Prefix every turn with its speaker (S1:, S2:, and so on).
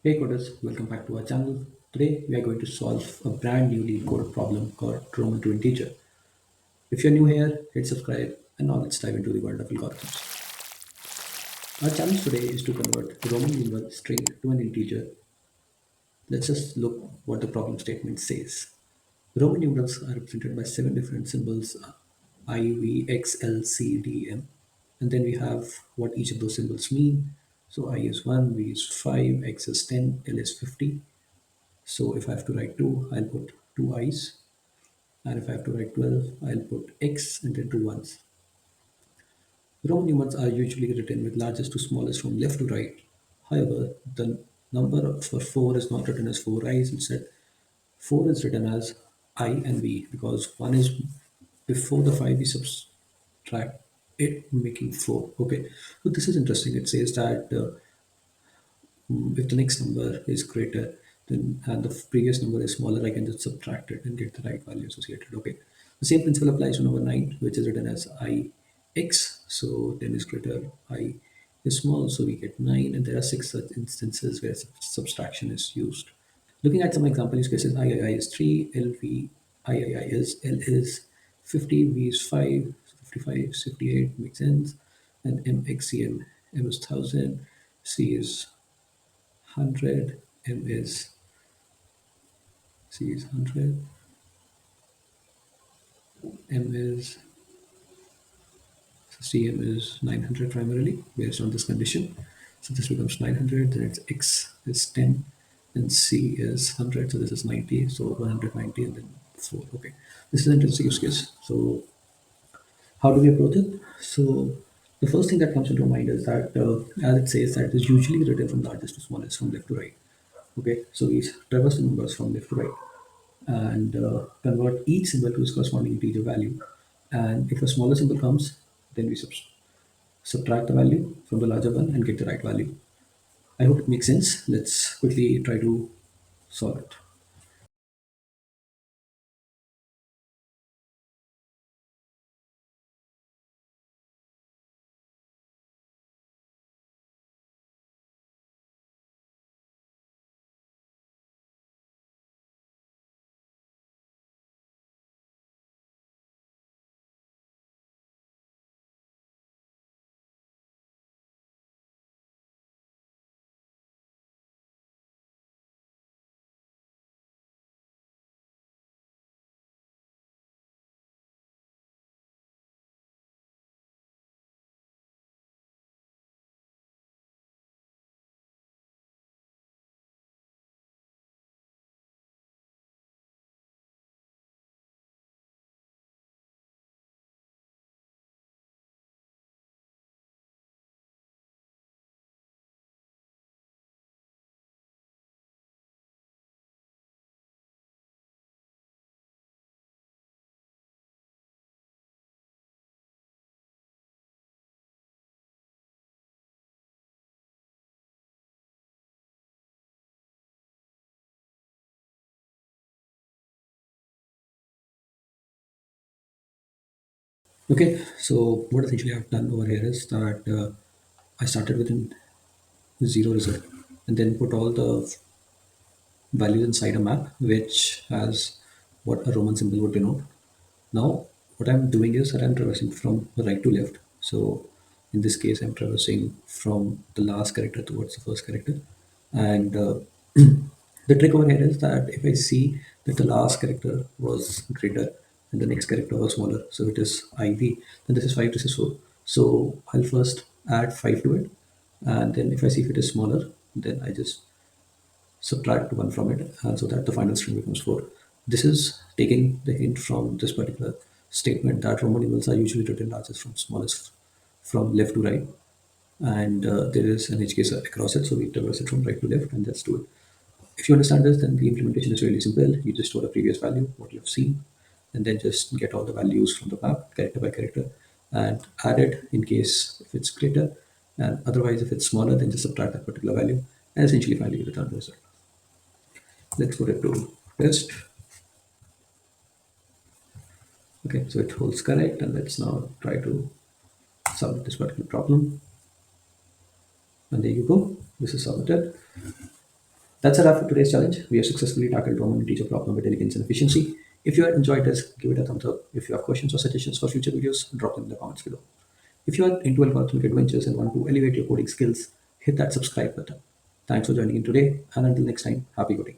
S1: Hey coders, welcome back to our channel. Today we are going to solve a brand new LeetCode problem called Roman to integer. If you're new here, hit subscribe and now let's dive into the world of algorithms. Our challenge today is to convert a Roman numeral string to an integer. Let's just look what the problem statement says. Roman numerals are represented by seven different symbols I, V, X, L, C, D, M. And then we have what each of those symbols mean. So I is 1, V is 5, X is 10, L is 50. So if I have to write 2, I'll put two i's. And if I have to write 12, I'll put x and then two ones. Roman numerals are usually written with largest to smallest from left to right. However, the number for 4 is not written as 4 i's. Instead, 4 is written as I and V because 1 is before the 5 we subtract it, making 4. Okay, so this is interesting. It says that if the next number is greater than and the previous number is smaller, I can just subtract it and get the right value associated. Okay. The same principle applies to number 9, which is written as I x. So 10 is greater, I is small, so we get 9. And there are 6 such instances where subtraction is used. Looking at some example use cases, III is 3, LV, III is L is 50, V is 5, 55, 58 makes sense, and MXCM, M is 1000, C is 100, M is C is 100, M is CM is 900 primarily based on this condition. So this becomes 900, then it's X is 10, and C is 100, so this is 90, so 190 and then 4. Okay, this is an interesting use case. So how do we approach it? So the first thing that comes into mind is that as it says that it is usually written from largest to smallest, from left to right. Okay, so we traverse the numbers from left to right and convert each symbol to its corresponding integer value. And if a smaller symbol comes, then we subtract the value from the larger one and get the right value. I hope it makes sense. Let's quickly try to solve it. Okay, so what essentially I've done over here is that I started with a zero result and then put all the values inside a map which has what a Roman symbol would denote. Now, what I'm doing is that I'm traversing from right to left. So, in this case, I'm traversing from the last character towards the first character. And the trick over here is that if I see that the last character was greater and the next character was smaller, so it is IV, then this is 5, this is 4. So, I'll first add 5 to it. And then if I see if it is smaller, then I just subtract 1 from it so that the final string becomes 4. This is taking the hint from this particular statement that Roman numerals are usually written largest from smallest from left to right. And there is an edge case across it, so we traverse it from right to left and just do it. If you understand this, then the implementation is really simple. You just store a previous value, what you have seen, and then just get all the values from the map, character by character, and add it in case if it's greater. And otherwise, if it's smaller, then just subtract that particular value, and essentially finally return the result. Let's put it to test. Okay, so it holds correct, and let's now try to solve this particular problem. And there you go, this is submitted. That's a wrap for today's challenge. We have successfully tackled Roman teacher problem with elegance and efficiency. If you have enjoyed this, give it a thumbs up. If you have questions or suggestions for future videos, drop them in the comments below. If you are into algorithmic adventures and want to elevate your coding skills, hit that subscribe button. Thanks for joining in today, and until next time, happy coding.